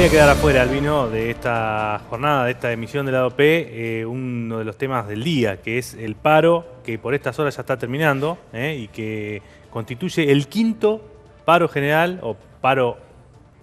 podía quedar afuera, Albino, de esta jornada, de esta emisión de la AOP, uno de los temas del día, que es el paro, que por estas horas ya está terminando, y que constituye el quinto paro general o paro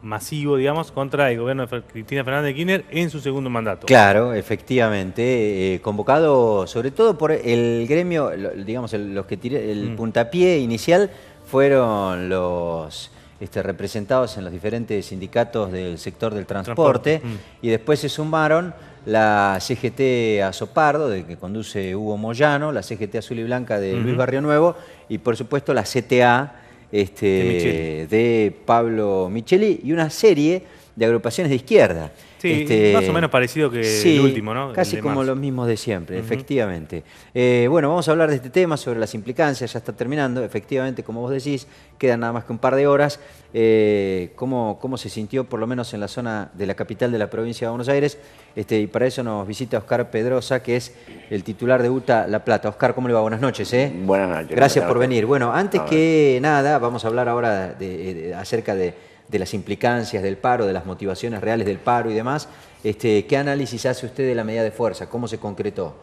masivo, digamos, contra el gobierno de Cristina Fernández de Kirchner en su segundo mandato. Claro, efectivamente, convocado sobre todo por el gremio, digamos, los que el puntapié inicial fueron los representados en los diferentes sindicatos del sector del transporte. Y después se sumaron la CGT Azopardo, que conduce Hugo Moyano, la CGT Azul y Blanca de Luis Barrio Nuevo y por supuesto la CTA de Pablo Micheli y una serie de agrupaciones de izquierda. Sí, más o menos parecido que sí, el último, ¿no? Casi como los mismos de siempre, efectivamente. Bueno, vamos a hablar de este tema, sobre las implicancias, ya está terminando, efectivamente, como vos decís, quedan nada más que un par de horas. ¿Cómo se sintió, por lo menos en la zona de la capital de la provincia de Buenos Aires? Y para eso nos visita Oscar Pedrosa, que es el titular de UTA La Plata. Oscar, ¿cómo le va? Buenas noches. Buenas noches. Gracias por venir. Bueno, antes que nada, vamos a hablar ahora acerca de las implicancias del paro, de las motivaciones reales del paro y demás. ¿Qué análisis hace usted de la medida de fuerza? ¿Cómo se concretó?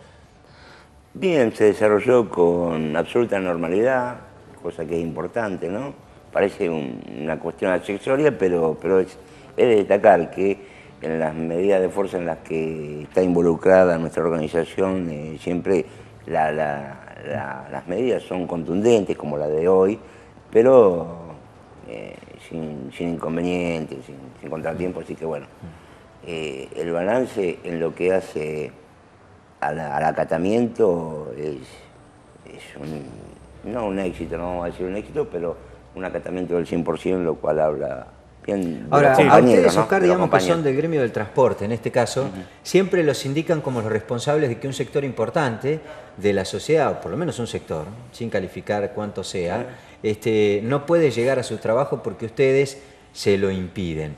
Bien, se desarrolló con absoluta normalidad, cosa que es importante, ¿no? Parece una cuestión accesoria, pero es de destacar que en las medidas de fuerza en las que está involucrada nuestra organización, siempre las medidas son contundentes, como la de hoy, pero sin inconvenientes, sin contratiempos, así que bueno, el balance en lo que hace al acatamiento es no un éxito, no vamos a decir un éxito, pero un acatamiento del 100%, lo cual habla bien de ahora, los a compañeros, ustedes, ¿no? Oscar, De los digamos que son compañeros. del gremio del transporte, en este caso, siempre los indican como los responsables de que un sector importante de la sociedad, o por lo menos un sector, sin calificar cuánto sea, no puede llegar a su trabajo porque ustedes se lo impiden.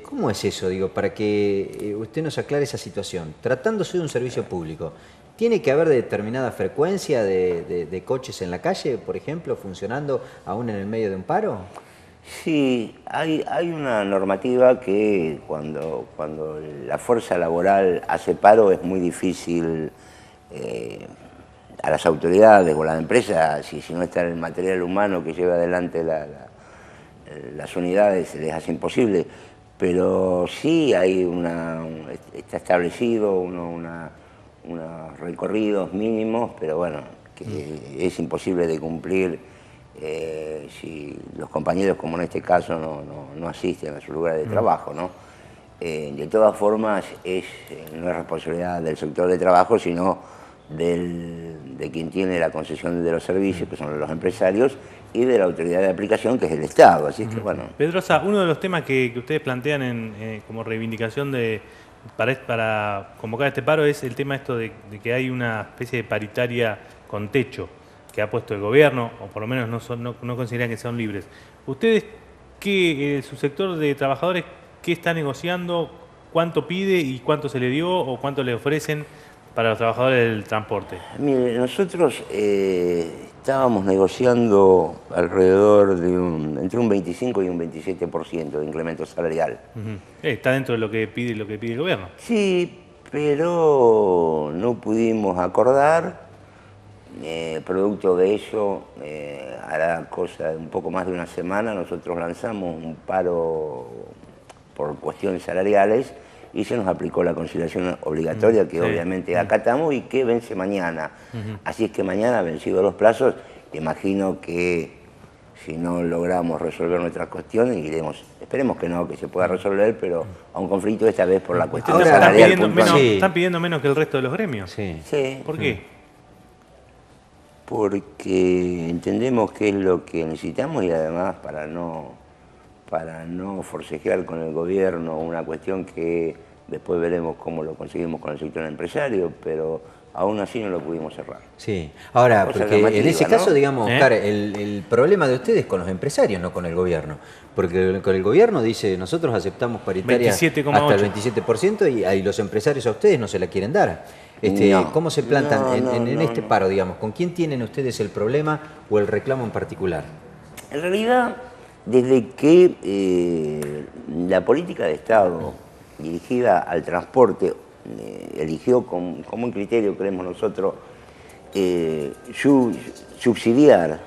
¿Cómo es eso, digo, para que usted nos aclare esa situación? Tratándose de un servicio público, ¿tiene que haber determinada frecuencia de coches en la calle, por ejemplo, funcionando aún en el medio de un paro? Sí, hay una normativa que cuando la fuerza laboral hace paro es muy difícil a las autoridades o a las empresas, si no está el material humano que lleva adelante las unidades, se les hace imposible. Pero sí está establecido unos recorridos mínimos, pero bueno, que es imposible de cumplir si los compañeros, como en este caso, no asisten a su lugar de trabajo, ¿no? De todas formas, no es responsabilidad del sector de trabajo, sino de quien tiene la concesión de los servicios, que son los empresarios, y de la autoridad de aplicación, que es el Estado. Así que, bueno. Pedrosa, uno de los temas que ustedes plantean como reivindicación para convocar este paro es el tema de que hay una especie de paritaria con techo que ha puesto el gobierno, o por lo menos no consideran que sean libres. ¿Ustedes, su sector de trabajadores, qué está negociando, cuánto pide y cuánto se le dio o cuánto le ofrecen para los trabajadores del transporte? Mire, nosotros estábamos negociando alrededor de entre un 25 y un 27% de incremento salarial. Está dentro de lo que pide el gobierno. Sí, pero no pudimos acordar. Producto de ello, hará cosa de un poco más de una semana, nosotros lanzamos un paro por cuestiones salariales y se nos aplicó la conciliación obligatoria, que obviamente acatamos y que vence mañana. Así es que mañana, vencidos los plazos, imagino que si no logramos resolver nuestras cuestiones, esperemos que no, que se pueda resolver, pero a un conflicto esta vez por la cuestión salarial. ¿Están pidiendo menos que el resto de los gremios? Sí. ¿Por qué? Porque entendemos que es lo que necesitamos y además para no forcejear con el gobierno una cuestión que después veremos cómo lo conseguimos con el sector empresario, pero aún así no lo pudimos cerrar. Sí, ahora, porque en ese caso, digamos, Oscar, el problema de ustedes es con los empresarios, no con el gobierno. Porque con el gobierno dice, nosotros aceptamos paritaria hasta el 27% y los empresarios a ustedes no se la quieren dar. ¿Cómo se plantan en este paro, digamos? ¿Con quién tienen ustedes el problema o el reclamo en particular? En realidad, desde que la política de Estado dirigida al transporte eligió como un criterio, creemos nosotros, subsidiar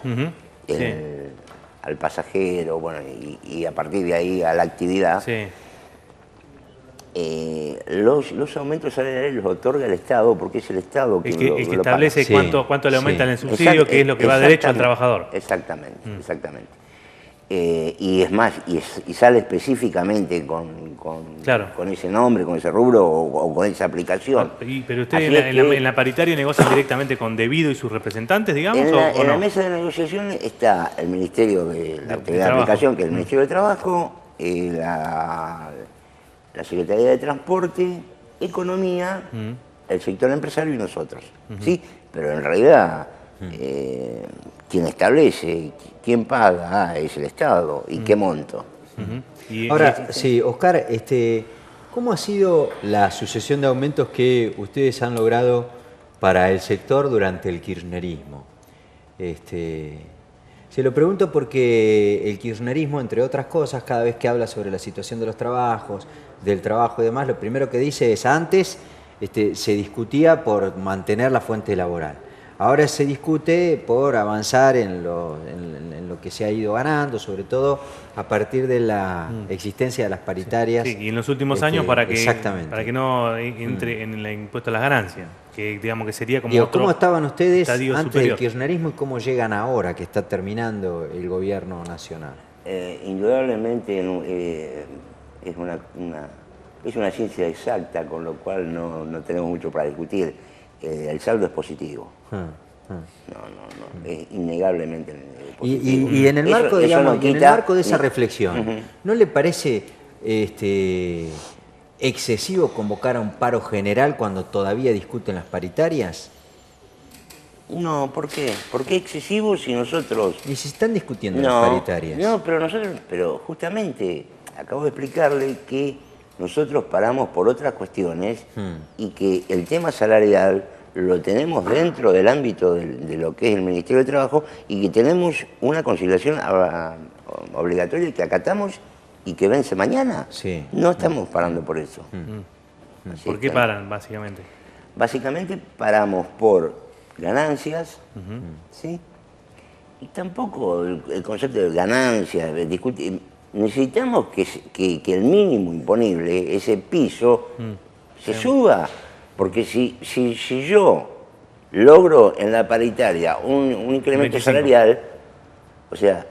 al pasajero, bueno, y a partir de ahí a la actividad. Sí. Los aumentos salariales los otorga el Estado porque es el Estado el quien que lo establece paga. cuánto le aumentan el subsidio, que es lo que va derecho al trabajador. Exactamente, exactamente. Y es más, y sale específicamente con ese nombre, con ese rubro o con esa aplicación. ¿Pero ustedes en la paritaria negocian directamente con Debido y sus representantes, digamos? En la mesa de negociación está el Ministerio de la Autoridad de Aplicación, que es el Ministerio de Trabajo, la Secretaría de Transporte, Economía, el sector empresario y nosotros. ¿Sí? Pero en realidad quien establece, quién paga es el Estado y qué monto. Ahora, sí, Oscar, ¿cómo ha sido la sucesión de aumentos que ustedes han logrado para el sector durante el kirchnerismo? Se lo pregunto porque el kirchnerismo, entre otras cosas, cada vez que habla sobre la situación de los trabajos, del trabajo y demás, lo primero que dice es antes se discutía por mantener la fuente laboral. Ahora se discute por avanzar en lo que se ha ido ganando, sobre todo a partir de la existencia de las paritarias. Sí, y en los últimos años para que no entre Mm. en el impuesto a las ganancias, que digamos que sería como ¿Cómo estaban ustedes antes superior del kirchnerismo y cómo llegan ahora que está terminando el gobierno nacional? Indudablemente es una ciencia exacta, con lo cual no tenemos mucho para discutir. El saldo es positivo. Es innegablemente positivo. Y en el marco, digamos, en el marco de esa reflexión, ¿no le parece excesivo convocar a un paro general cuando todavía discuten las paritarias? No, ¿por qué? ¿Por qué excesivo si nosotros...? Y si están discutiendo las paritarias. No, pero justamente acabo de explicarle que nosotros paramos por otras cuestiones y que el tema salarial lo tenemos dentro del ámbito de lo que es el Ministerio de Trabajo y que tenemos una conciliación obligatoria que acatamos y que vence mañana. Sí. No estamos parando por eso. ¿Por qué paran, básicamente? Básicamente paramos por ganancias, ¿sí? Y tampoco el concepto de ganancias, necesitamos que el mínimo imponible, ese piso, se suba. Porque si yo logro en la paritaria un incremento 25. salarial, o sea,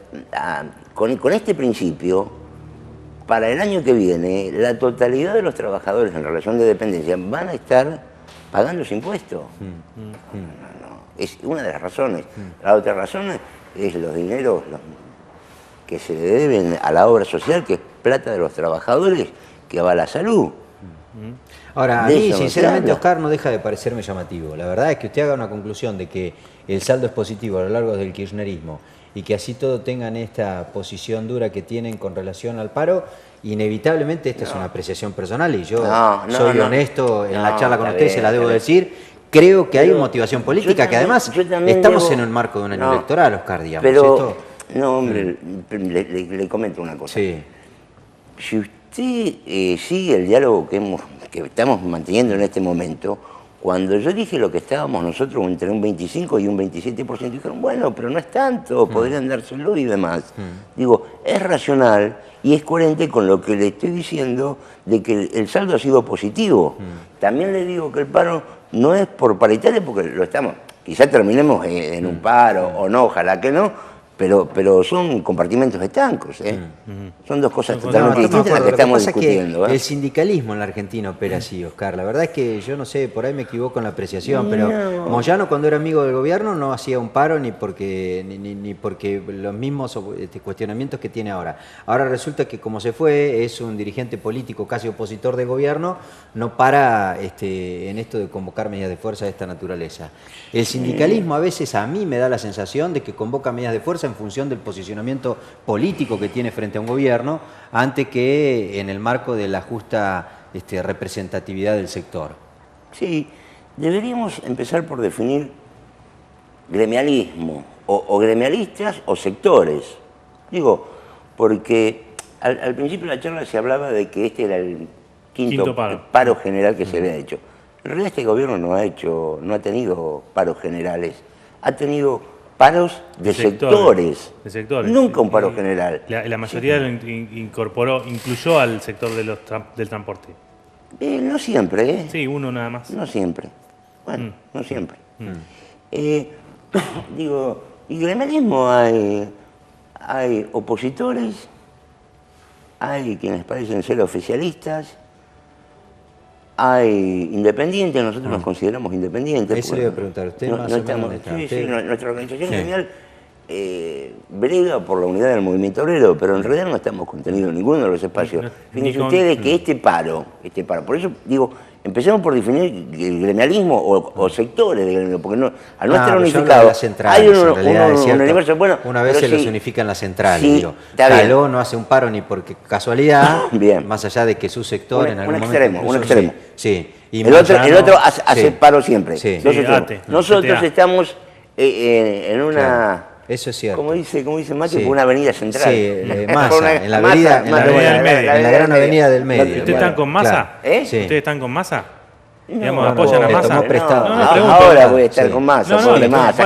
con este principio, para el año que viene, la totalidad de los trabajadores en relación de dependencia van a estar pagando sus impuestos. Es una de las razones. La otra razón es los dineros que se le deben a la obra social, que es plata de los trabajadores, que va a la salud. Ahora, a mí, sinceramente, Oscar, no deja de parecerme llamativo. La verdad es que usted haga una conclusión de que el saldo es positivo a lo largo del kirchnerismo y que así todo tengan esta posición dura que tienen con relación al paro, inevitablemente esta es una apreciación personal y yo soy honesto en la charla con usted, se la debo decir. Creo que hay una motivación política, que además estamos en el marco de un año electoral, Oscar, digamos. Pero, no, hombre, le comento una cosa. Sí. Si usted sigue el diálogo que estamos manteniendo en este momento, cuando yo dije lo que estábamos nosotros entre un 25 y un 27%, dijeron, bueno, pero no es tanto, podrían dárselo y demás. Digo, es racional y es coherente con lo que le estoy diciendo de que el saldo ha sido positivo. También le digo que el paro no es por paritaria, porque lo estamos, quizá terminemos en un paro o no, ojalá que no, pero son compartimentos estancos, Son dos cosas totalmente distintas las que estamos discutiendo. El sindicalismo en la Argentina opera así, Oscar. La verdad es que yo no sé, por ahí me equivoco en la apreciación, pero Moyano, cuando era amigo del gobierno, no hacía un paro ni porque los mismos cuestionamientos que tiene ahora. Ahora resulta que como se fue, es un dirigente político casi opositor del gobierno, no para en esto de convocar medidas de fuerza de esta naturaleza. El sindicalismo a veces a mí me da la sensación de que convoca medidas de fuerza en función del posicionamiento político que tiene frente a un gobierno, antes que en el marco de la justa representatividad del sector. Sí, deberíamos empezar por definir gremialismo, o gremialistas o sectores. Digo, porque al principio de la charla se hablaba de que este era el quinto paro general que se había hecho. En realidad este gobierno no ha tenido paros generales, ha tenido paros de sectores. De sectores. Nunca un paro general. La mayoría lo incluyó al sector del transporte. No siempre, ¿eh? Sí, uno nada más. No siempre. Bueno, no siempre. Digo, y gremialismo hay opositores, hay quienes parecen ser oficialistas, hay independientes, nosotros nos consideramos independientes. Eso le iba a preguntar, ¿usted no, más no o estamos, menos dónde está? sí, nuestra organización gremial brega por la unidad del movimiento obrero, pero en realidad no estamos contenidos en ninguno de los espacios. Fíjense ustedes que este paro, por eso digo, empecemos por definir el gremialismo o sectores del gremio, porque no, al no estar unificado, hay un universo, bueno, una vez se los unifican las centrales, sí, digo. Caló no hace un paro ni porque casualidad, bien, más allá de que su sector en algún momento... Un extremo. Sí. Y el otro hace paro siempre. Sí. Nosotros estamos en una... Claro. Eso es cierto. Como dice Mati, por una avenida central. Sí, Massa, en la gran avenida del medio. ¿Ustedes están con Massa? Claro. ¿Ustedes están con Massa? Digamos, ¿apoyan a Massa? Ahora voy a estar con Massa,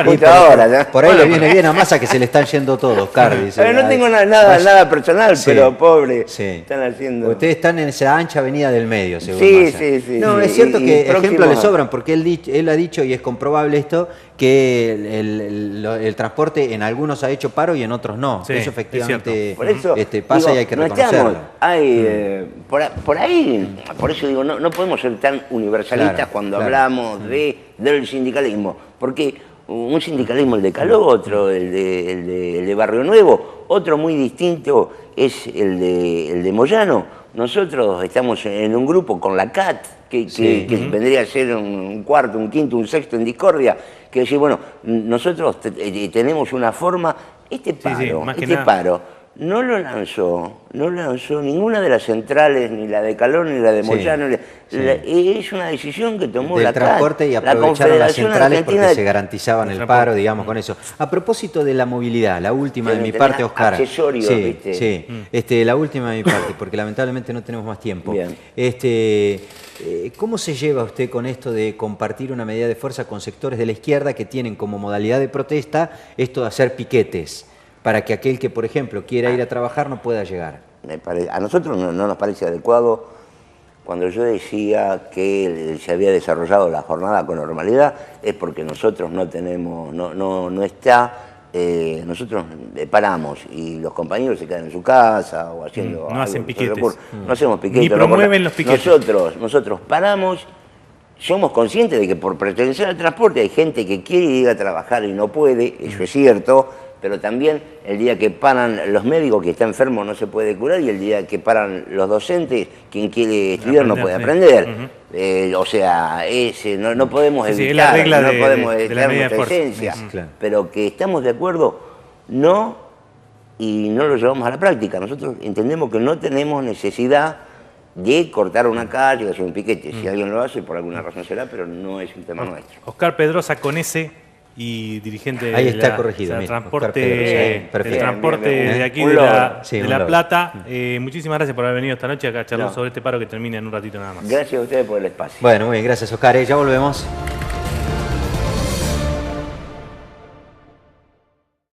justo ahora. Por ahí le viene bien a Massa que se le están yendo todos, Cardi. No tengo nada personal, pero pobre, están haciendo... Ustedes están en esa ancha avenida del medio, según Massa. Sí. No, es cierto que ejemplos le sobran, porque él ha dicho, y es comprobable esto, que el transporte en algunos ha hecho paro y en otros no. Sí, eso efectivamente digo, pasa y hay que reconocerlo. Por ahí, por eso digo, no podemos ser tan universalistas cuando hablamos del sindicalismo, porque un sindicalismo el de Caló, otro el de Barrio Nuevo, otro muy distinto es el de Moyano. Nosotros estamos en un grupo con la CAT, que vendría a ser un cuarto, un quinto, un sexto en discordia, que decir, bueno, nosotros tenemos una forma, este paro no lo lanzó ninguna de las centrales, ni la de Caló, ni la de Moyano. Es una decisión que tomó la transporte y aprovecharon las centrales porque se garantizaban el paro, digamos, con eso. A propósito de la movilidad, la última de mi parte, Oscar. Accesorios, ¿viste? La última de mi parte, porque lamentablemente no tenemos más tiempo. Bien. ¿Cómo se lleva usted con esto de compartir una medida de fuerza con sectores de la izquierda que tienen como modalidad de protesta esto de hacer piquetes, para que aquel que, por ejemplo, quiera ir a trabajar no pueda llegar? A nosotros no nos parece adecuado. Cuando yo decía que se había desarrollado la jornada con normalidad, es porque nosotros nosotros paramos y los compañeros se quedan en su casa o haciendo... No hacen piquetes. No hacemos piquetes. Ni promueven los piquetes. Nosotros paramos, somos conscientes de que por pertenecer al transporte hay gente que quiere ir a trabajar y no puede, eso es cierto, pero también el día que paran los médicos, que está enfermo no se puede curar, y el día que paran los docentes, quien quiere estudiar no puede aprender. O sea, no podemos evitar, no podemos evitar nuestra esencia, pero que estamos de acuerdo, no, y no lo llevamos a la práctica. Nosotros entendemos que no tenemos necesidad de cortar una calle o hacer un piquete. Si alguien lo hace, por alguna razón será, pero no es un tema nuestro. Oscar Pedrosa con ese y dirigente del transporte de aquí de La Plata. Muchísimas gracias por haber venido esta noche acá a charlar sobre este paro que termina en un ratito nada más. Gracias a ustedes por el espacio. Bueno, muy bien, gracias Oscar. Ya volvemos.